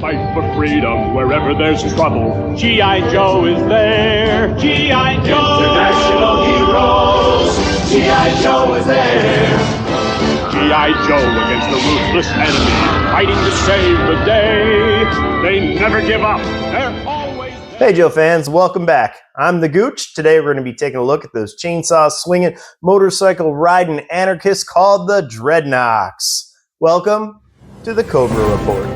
fight for freedom wherever there's trouble. G.I. Joe is there. G.I. Joe! International heroes! G.I. Joe is there. G.I. Joe against the ruthless enemy, fighting to save the day. They never give up. They're always there. Hey Joe fans, welcome back. I'm the Gooch. Today we're going to be taking a look at those chainsaw swinging, motorcycle riding anarchists called the Dreadnoks. Welcome to the Cobra Report.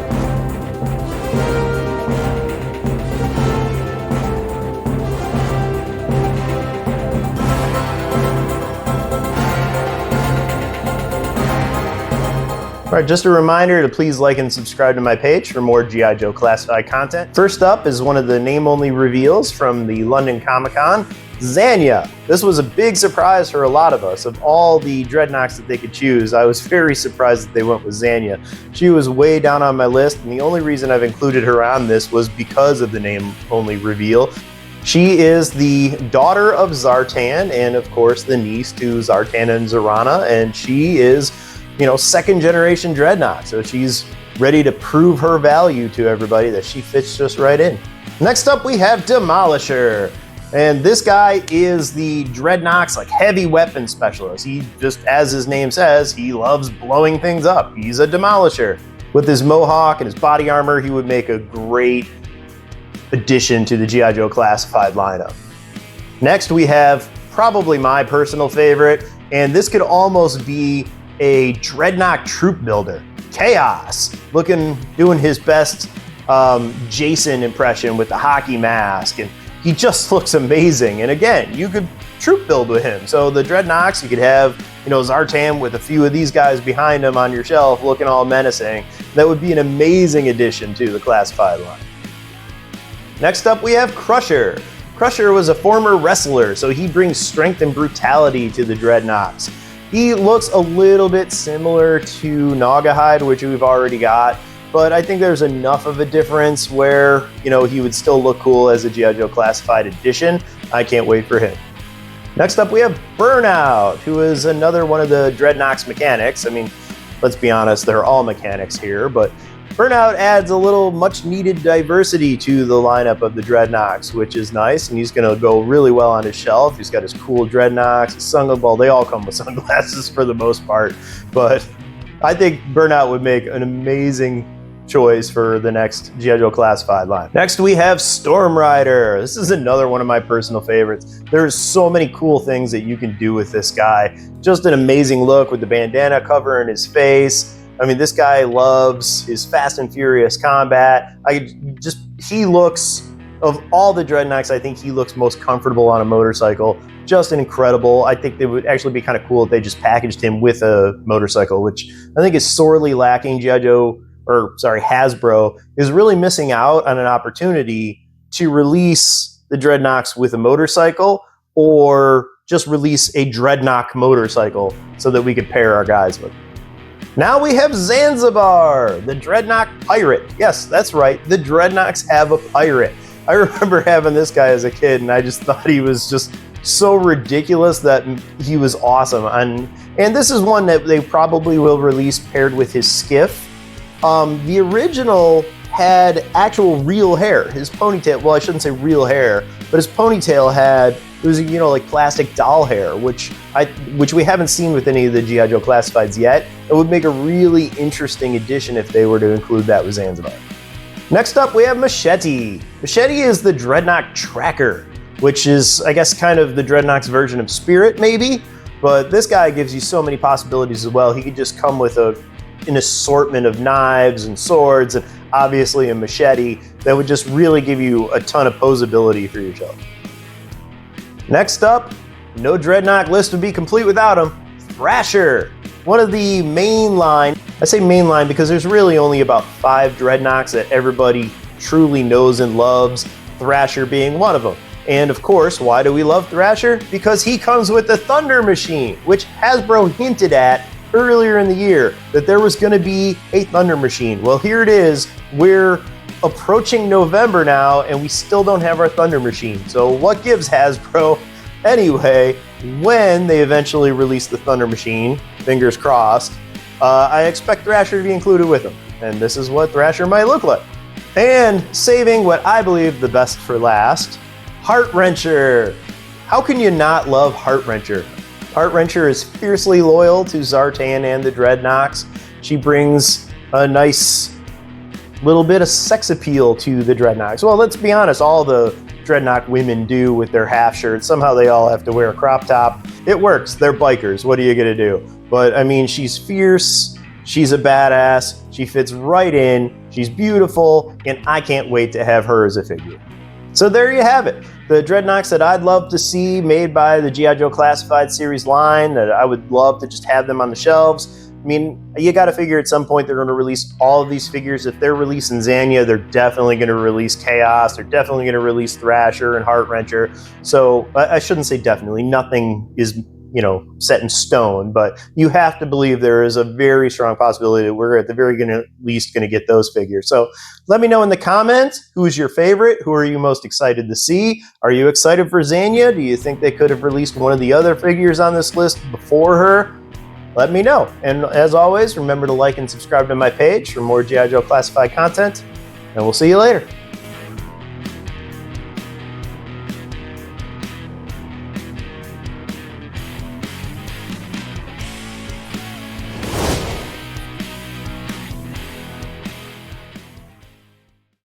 Alright, just a reminder to please like and subscribe to my page for more G.I. Joe classified content. First up is one of the name-only reveals from the London Comic-Con, Zanya. This was a big surprise for a lot of us. Of all the Dreadnoks that they could choose, I was very surprised that they went with Zanya. She was way down on my list, and the only reason I've included her on this was because of the name-only reveal. She is the daughter of Zartan, and of course the niece to Zartan and Zarana, and she is, second generation Dreadnok, so she's ready to prove her value to everybody that she fits just right in. Next up we have Demolisher, and this guy is the Dreadnok's heavy weapon specialist. He just, as his name says, he loves blowing things up. He's a Demolisher. With his mohawk and his body armor, he would make a great addition to the G.I. Joe classified lineup. Next we have probably my personal favorite, and this could almost be a Dreadnok troop builder, Kaos, doing his best Jason impression with the hockey mask, and he just looks amazing. And again, you could troop build with him. So the Dreadnoks, you could have, Zartan with a few of these guys behind him on your shelf looking all menacing. That would be an amazing addition to the classified line. Next up we have Crusher. Crusher was a former wrestler, so he brings strength and brutality to the Dreadnoks. He looks a little bit similar to Naugahyde, which we've already got, but I think there's enough of a difference where, he would still look cool as a G.I. Joe classified edition. I can't wait for him. Next up we have Burnout, who is another one of the Dreadnoks mechanics. I mean, let's be honest, they're all mechanics here, but Burnout adds a little much needed diversity to the lineup of the Dreadnoks, which is nice, and he's going to go really well on his shelf. He's got his cool Dreadnoks, his they all come with sunglasses for the most part, but I think Burnout would make an amazing choice for the next G.I. Joe classified line. Next we have Storm Rider. This is another one of my personal favorites. There's so many cool things that you can do with this guy. Just an amazing look with the bandana covering his face. I mean, this guy loves his fast and furious combat. He looks, of all the Dreadnoks, I think he looks most comfortable on a motorcycle. Just incredible. I think it would actually be kind of cool if they just packaged him with a motorcycle, which I think is sorely lacking. Hasbro is really missing out on an opportunity to release the Dreadnoks with a motorcycle, or just release a Dreadnok motorcycle so that we could pair our guys with. Now we have Zanzibar, the Dreadnok pirate. Yes, that's right, the Dreadnoks have a pirate. I remember having this guy as a kid, and I just thought he was just so ridiculous that he was awesome. And this is one that they probably will release paired with his skiff. The original had actual real hair. His ponytail, well, I shouldn't say real hair, but his ponytail was plastic doll hair, which we haven't seen with any of the G.I. Joe classifieds yet. It would make a really interesting addition if they were to include that with Zanzibar. Next up we have Machete. Machete is the Dreadnok Tracker, which is, I guess, kind of the Dreadnok's version of Spirit, maybe, but this guy gives you so many possibilities as well. He could just come with an assortment of knives and swords, and obviously a machete that would just really give you a ton of posability for your show. Next up, no Dreadnok list would be complete without him, Thrasher. One of the mainline, I say mainline because there's really only about 5 Dreadnoks that everybody truly knows and loves, Thrasher being one of them. And of course, why do we love Thrasher? Because he comes with the Thunder Machine, which Hasbro hinted at earlier in the year that there was going to be a Thunder Machine. Well, here it is. We're approaching November now, and we still don't have our Thunder Machine. So what gives, Hasbro? Anyway, when they eventually release the Thunder Machine, fingers crossed, I expect Thrasher to be included with them. And this is what Thrasher might look like. And saving what I believe the best for last, Heartwrencher. How can you not love Heartwrencher? Heartwrencher is fiercely loyal to Zartan and the Dreadnoks. She brings a nice little bit of sex appeal to the Dreadnoks. Well, let's be honest, all the Dreadnok women do with their half shirts. Somehow they all have to wear a crop top. It works, they're bikers, what are you gonna do? But I mean, she's fierce, she's a badass, she fits right in, she's beautiful, and I can't wait to have her as a figure. So there you have it. The Dreadnoks that I'd love to see made by the G.I. Joe Classified Series line, that I would love to just have them on the shelves. I mean, you got to figure at some point they're going to release all of these figures. If they're releasing Zanya, they're definitely going to release Kaos. They're definitely going to release Thrasher and Heartwrencher. So I shouldn't say definitely. Nothing is, set in stone. But you have to believe there is a very strong possibility that we're at the very least going to get those figures. So let me know in the comments, who's your favorite? Who are you most excited to see? Are you excited for Zanya? Do you think they could have released one of the other figures on this list before her? Let me know. And as always, remember to like and subscribe to my page for more G.I. Joe Classified content, and we'll see you later.